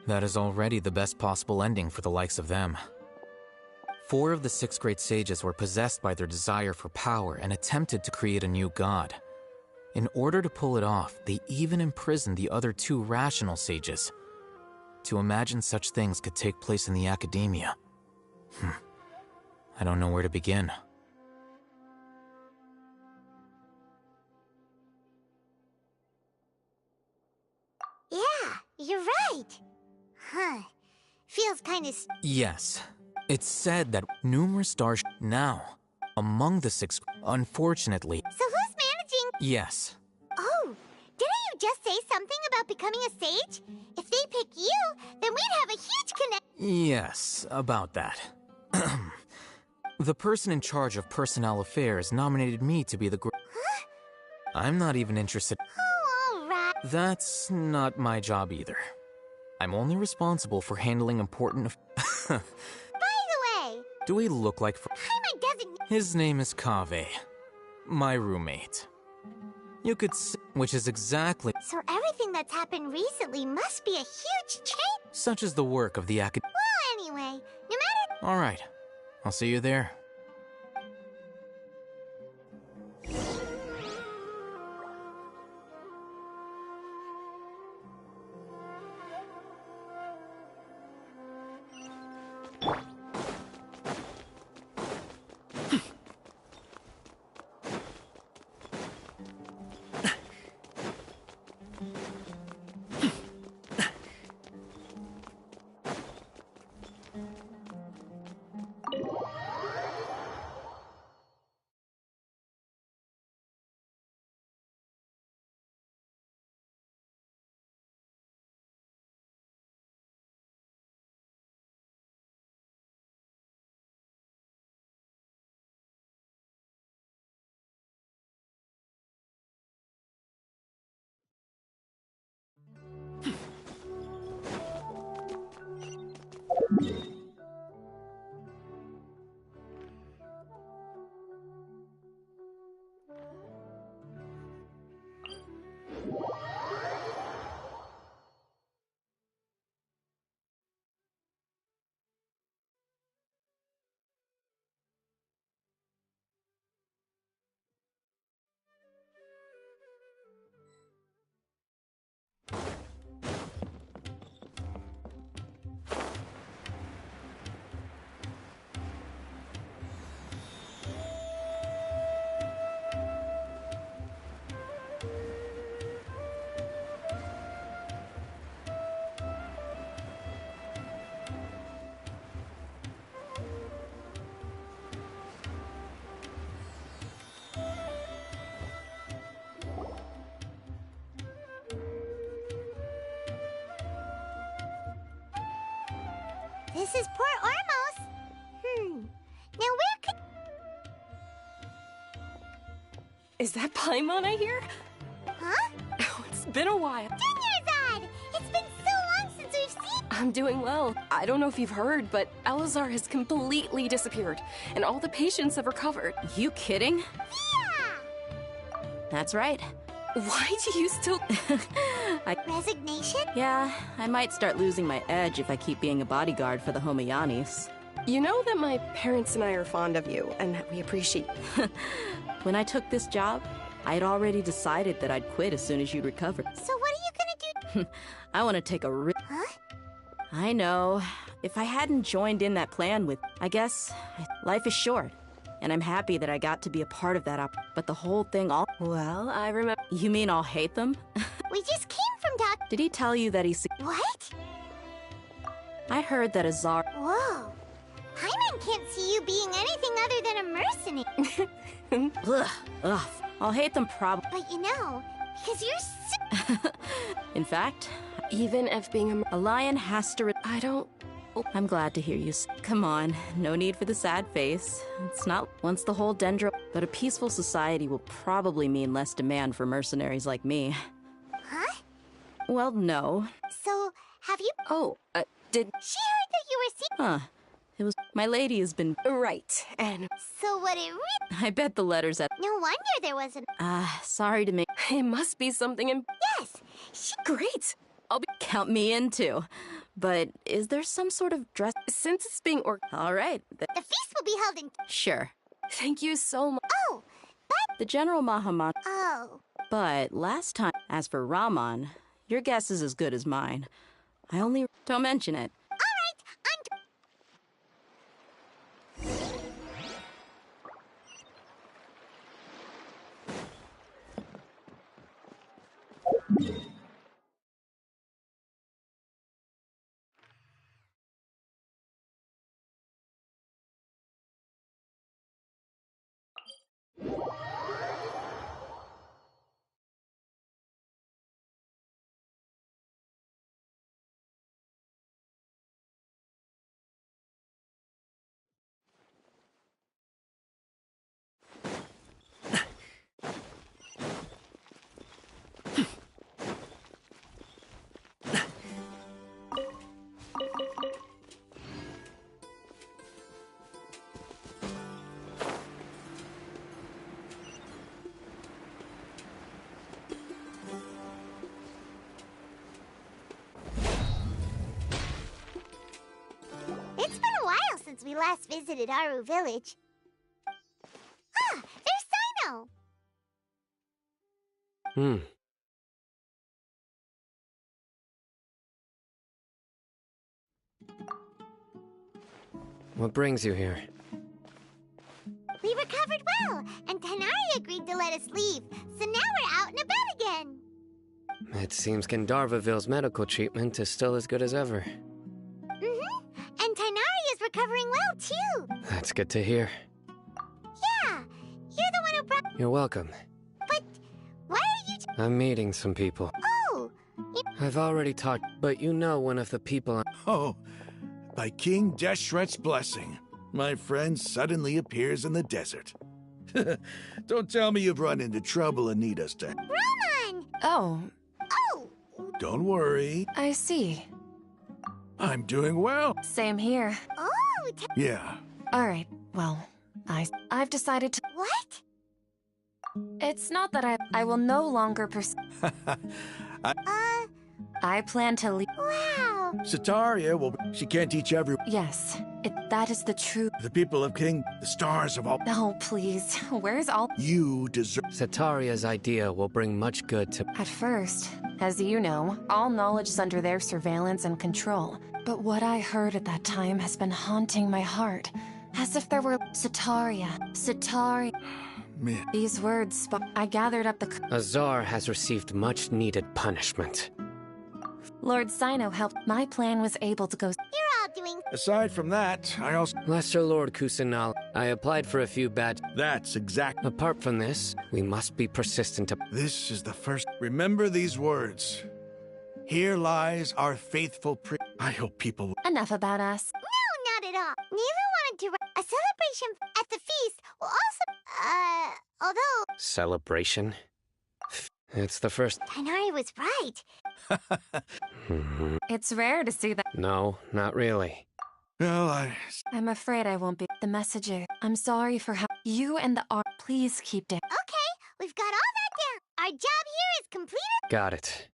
That is already the best possible ending for the likes of them. 4 of the 6 great sages were possessed by their desire for power and attempted to create a new god. In order to pull it off, they even imprisoned the other 2 rational sages. To imagine such things could take place in the academia. I don't know where to begin. Yeah, you're right. Huh. Feels kinda... Yes. It's said that numerous stars now, among the 6, unfortunately... So who's managing... Yes. Oh, didn't you just say something about becoming a sage? If they pick you, then we'd have a huge connect... Yes, about that. The person in charge of personnel affairs nominated me to be the Huh? I'm not even interested... Oh, alright. That's not my job either. I'm only responsible for handling important... By the way... Do we look like... Paimon doesn't... His name is Kaveh. My roommate. You could which is exactly... So everything that's happened recently must be a huge change. Such is the work of the Well, anyway, no matter... Alright. I'll see you there. This is Port Ormos. Now where could... Is that Paimon I hear? Huh? Oh, it's been a while. Dunyarzad! It's been so long since we've seen... I'm doing well. I don't know if you've heard, but Elazar has completely disappeared, and all the patients have recovered. You kidding? Yeah! That's right. Why do you still... Resignation? Yeah, I might start losing my edge if I keep being a bodyguard for the Homayanis. You know that my parents and I are fond of you, and we appreciate... When I took this job, I'd already decided that I'd quit as soon as you'd recover. So what are you gonna do? I want to take a risk. Huh? I know. If I hadn't joined in that plan with... I guess life is short. And I'm happy that I got to be a part of that but the whole thing all... Well, I remember... You mean I'll hate them? We just came from Doc... Did he tell you that he's... What? I heard that Azar... Whoa. Paimon can't see you being anything other than a mercenary. Ugh. I'll hate them But you know, because you're In fact, even if being a lion has to... I don't... I'm glad to hear you. Come on, no need for the sad face. It's not once the whole dendro... But a peaceful society will probably mean less demand for mercenaries like me. Huh? Well, no. So, have you... Oh, did... She heard that you were Huh. It was... My lady has been... Right, and... So what it I bet the letters at... No wonder there wasn't... Sorry to make... It must be something in... Yes! Great! I'll be... Count me in, too. But is there some sort of dress... Since it's being All right. The feast will be held in... Sure. Thank you so much. Oh, but... The General Mahaman... Oh. But last time... As for Raman, your guess is as good as mine. I only... Don't mention it. All right, It's been a while since we last visited Aru Village. Ah, there's Sino! What brings you here? We recovered well, and Tanari agreed to let us leave, so now we're out and about again. It seems Gandharvaville's medical treatment is still as good as ever. And Tanari is recovering well, too. That's good to hear. Yeah, you're the one who brought... You're welcome. But why are you... I'm meeting some people. Oh! I've already talked, but you know one of the people... Oh, by King Deshret's blessing, my friend suddenly appears in the desert. Don't tell me you've run into trouble and need us to... Roman! Oh. Oh! Don't worry. I see. I'm doing well. Same here. Oh! Yeah. Alright, well, I've decided to... What? It's not that I will no longer pursue... I plan to leave... Wow! Sataria will... She can't teach everyone. Yes, that is the truth. The people of King, the stars of all... Oh, please. Where's all... You deserve... Sataria's idea will bring much good to... At first, as you know, all knowledge is under their surveillance and control. But what I heard at that time has been haunting my heart. As if there were... Sataria. Man. These words I gathered up the... Azar has received much-needed punishment. Lord Sino helped. My plan was able to go... You're all doing... Aside from that, I also... Lesser Lord Kusanal, I applied for a few badges. That's exact... Apart from this, we must be persistent. This is the first... Remember these words. Here lies our faithful I hope people... Enough about us. No, not at all. Neela wanted to write a celebration at the feast will also, although... Celebration? It's the first... Tighnari was right. It's rare to see that. No, not really. Well, I'm afraid I won't be the messenger. I'm sorry for how you and the art. Please keep down. Okay, we've got all that down. Our job here is completed. Got it.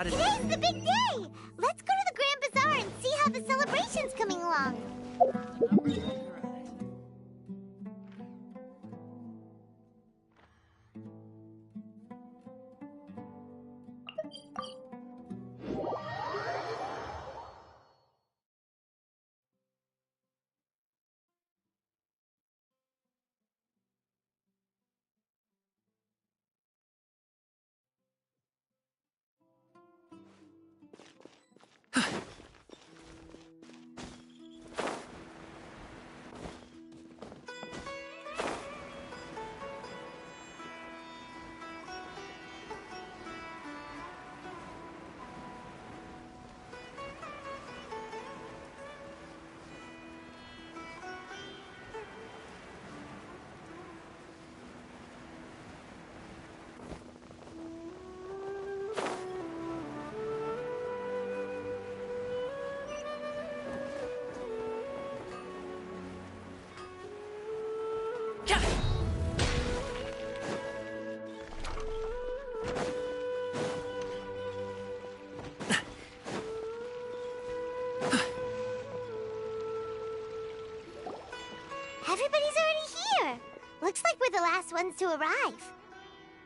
Today's the big day! Let's go to the Grand Bazaar and see how the celebration's coming along. Everybody's already here. Looks like we're the last ones to arrive.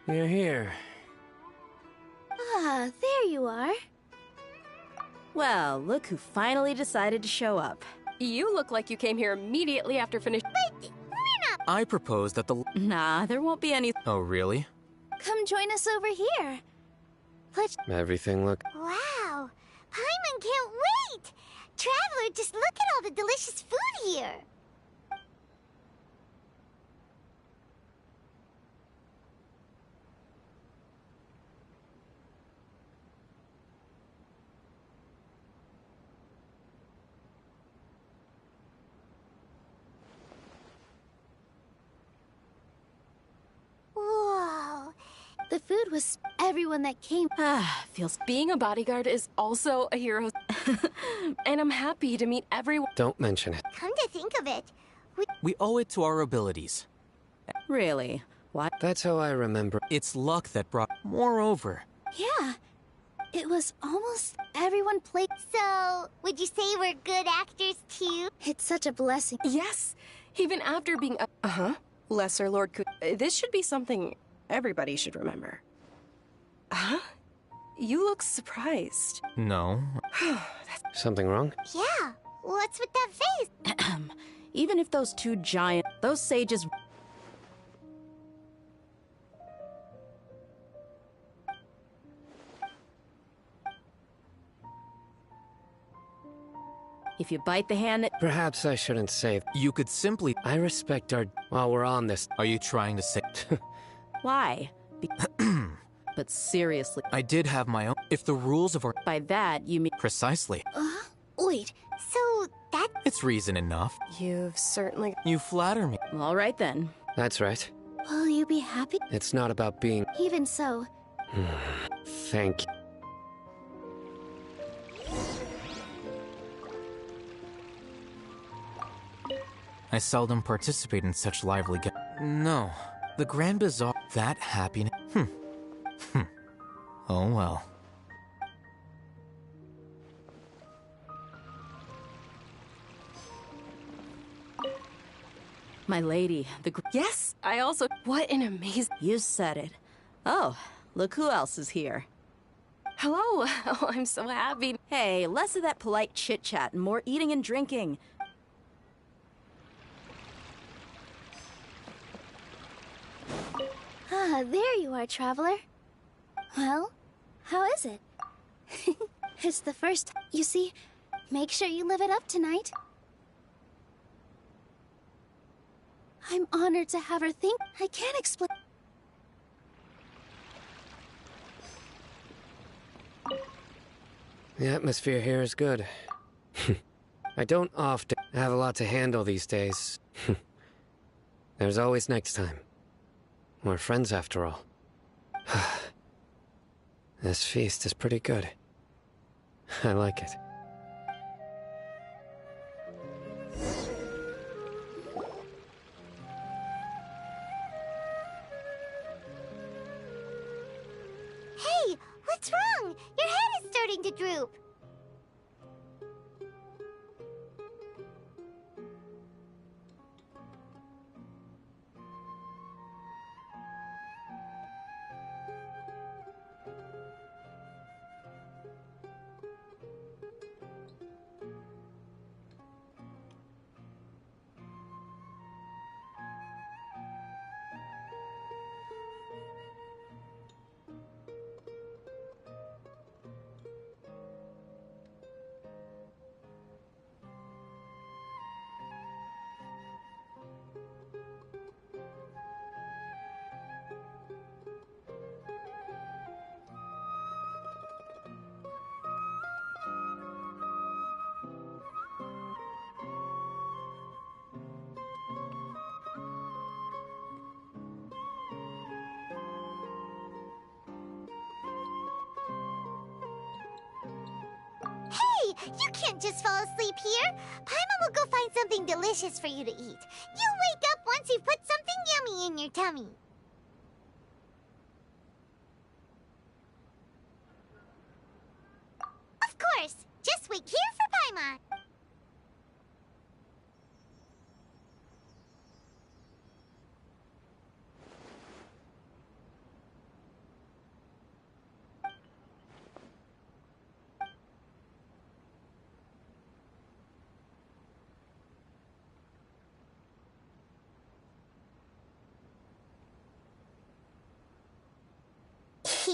You're here. Ah, there you are. Well, look who finally decided to show up. You look like you came here immediately after finishing. But we're not. I propose that the... Nah, there won't be any... Oh, really? Come join us over here. Everything look... Wow. Paimon can't wait. Traveler, just look at all the delicious food here. Whoa. The food was everyone that came. Feels... Being a bodyguard is also a hero. And I'm happy to meet everyone. Don't mention it. Come to think of it, We owe it to our abilities. Really? What? That's how I remember. It's luck that brought... Moreover, Yeah. It was almost everyone played. So, would you say we're good actors too? It's such a blessing. Yes, even after being a... Lesser Lord this should be something everybody should remember. Huh? You look surprised. no. Something wrong? Yeah. What's with that face? Even if those two giant... Those sages... If you bite the hand that... Perhaps I shouldn't say... You could simply... I respect our... While we're on this... Are you trying to say... Why? But seriously... I did have my own... If the rules of our... By that, you mean... Precisely. Wait. So, It's reason enough. You've certainly... You flatter me. All right, then. That's right. Will you be happy? It's not about being... Even so. Thank you. I seldom participate in such lively No, the Grand Bazaar... That happiness... Oh well. My lady, Yes, I also... What an amazing... You said it. Oh, look who else is here. Hello. Oh, I'm so happy. Hey, less of that polite chit-chat and more eating and drinking. Ah, there you are, traveler. Well, how is it? It's the first time. You see, make sure you live it up tonight. I'm honored to have her think. I can't explain. The atmosphere here is good. I don't often have a lot to handle these days. There's always next time. We're friends after all. This feast is pretty good. I like it. Hey, what's wrong? Your head is starting to droop. Hey, you can't just fall asleep here. Paimon will go find something delicious for you to eat. You'll wake up once you've put something yummy in your tummy. Of course. Just wait here for Paimon.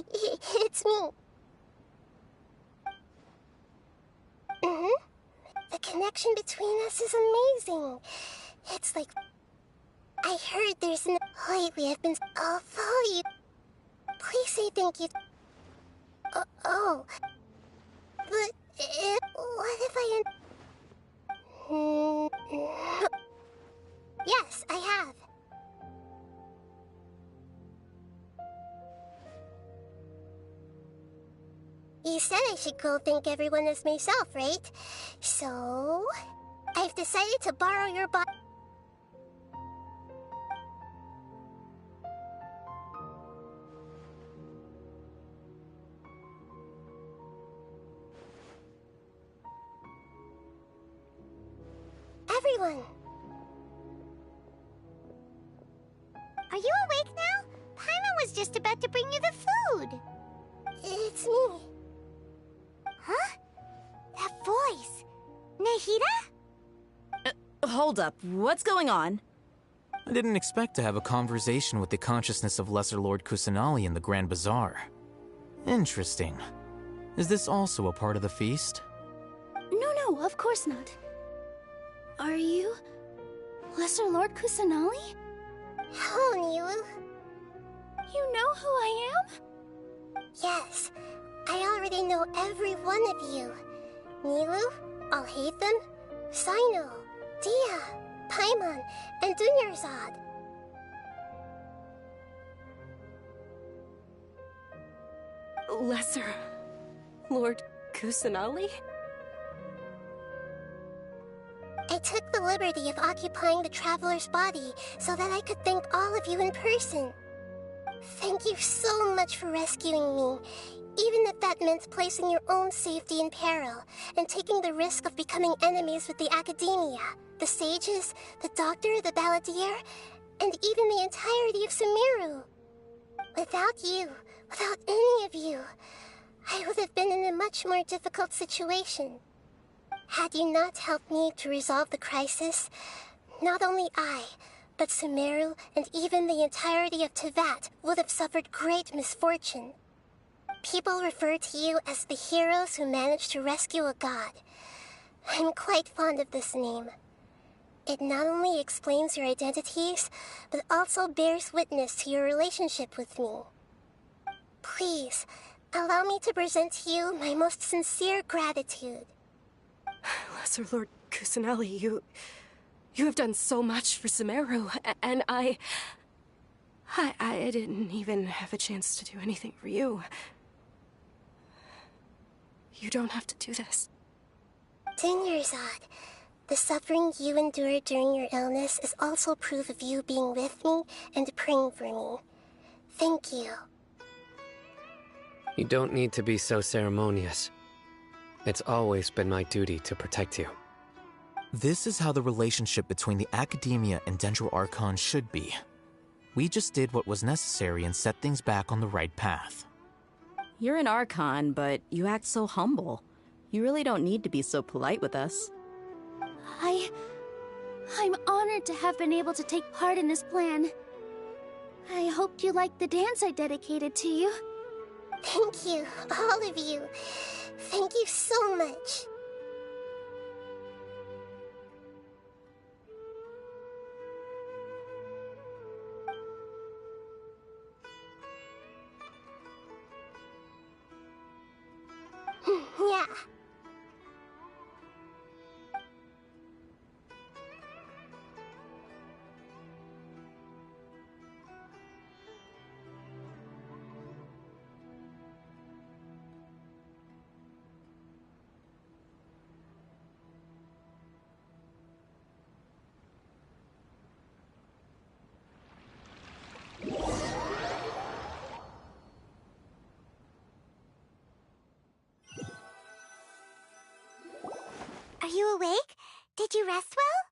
It's me. The connection between us is amazing. It's like... I heard there's an... Lately I've been... I'll follow you. Please say thank you. Oh. But... what if I... Yes, I have. You said I should go thank everyone as myself, right? So... I've decided to borrow your body. Everyone! Are you awake now? Paimon was just about to bring you the food. It's me. Huh? That voice. Nahida? Hold up. What's going on? I didn't expect to have a conversation with the consciousness of Lesser Lord Kusanali in the Grand Bazaar. Interesting. Is this also a part of the feast? No, of course not. Are you... Lesser Lord Kusanali? Hello, Nilu. You know who I am? Yes, I already know every one of you. Nilu, Alhaitham, Sino, Dia, Paimon, and Dunyarzad. Lesser Lord Kusanali? I took the liberty of occupying the traveler's body so that I could thank all of you in person. Thank you so much for rescuing me, even if that meant placing your own safety in peril and taking the risk of becoming enemies with the academia, the sages, the doctor, the balladeer, and even the entirety of Sumeru. Without you, without any of you, I would have been in a much more difficult situation. Had you not helped me to resolve the crisis, not only I, but Sumeru and even the entirety of Teyvat would have suffered great misfortune. People refer to you as the heroes who managed to rescue a god. I'm quite fond of this name. It not only explains your identities, but also bears witness to your relationship with me. Please, allow me to present to you my most sincere gratitude. Lesser Lord Kusanali, you have done so much for Sumeru, and I didn't even have a chance to do anything for you. You don't have to do this. Dinyarzad, the suffering you endured during your illness is also proof of you being with me and praying for me. Thank you. You don't need to be so ceremonious. It's always been my duty to protect you. This is how the relationship between the Academia and Dendro Archon should be. We just did what was necessary and set things back on the right path. You're an Archon, but you act so humble. You really don't need to be so polite with us. I'm honored to have been able to take part in this plan. I hoped you liked the dance I dedicated to you. Thank you, all of you. Thank you so much. Yeah. Are you awake? Did you rest well?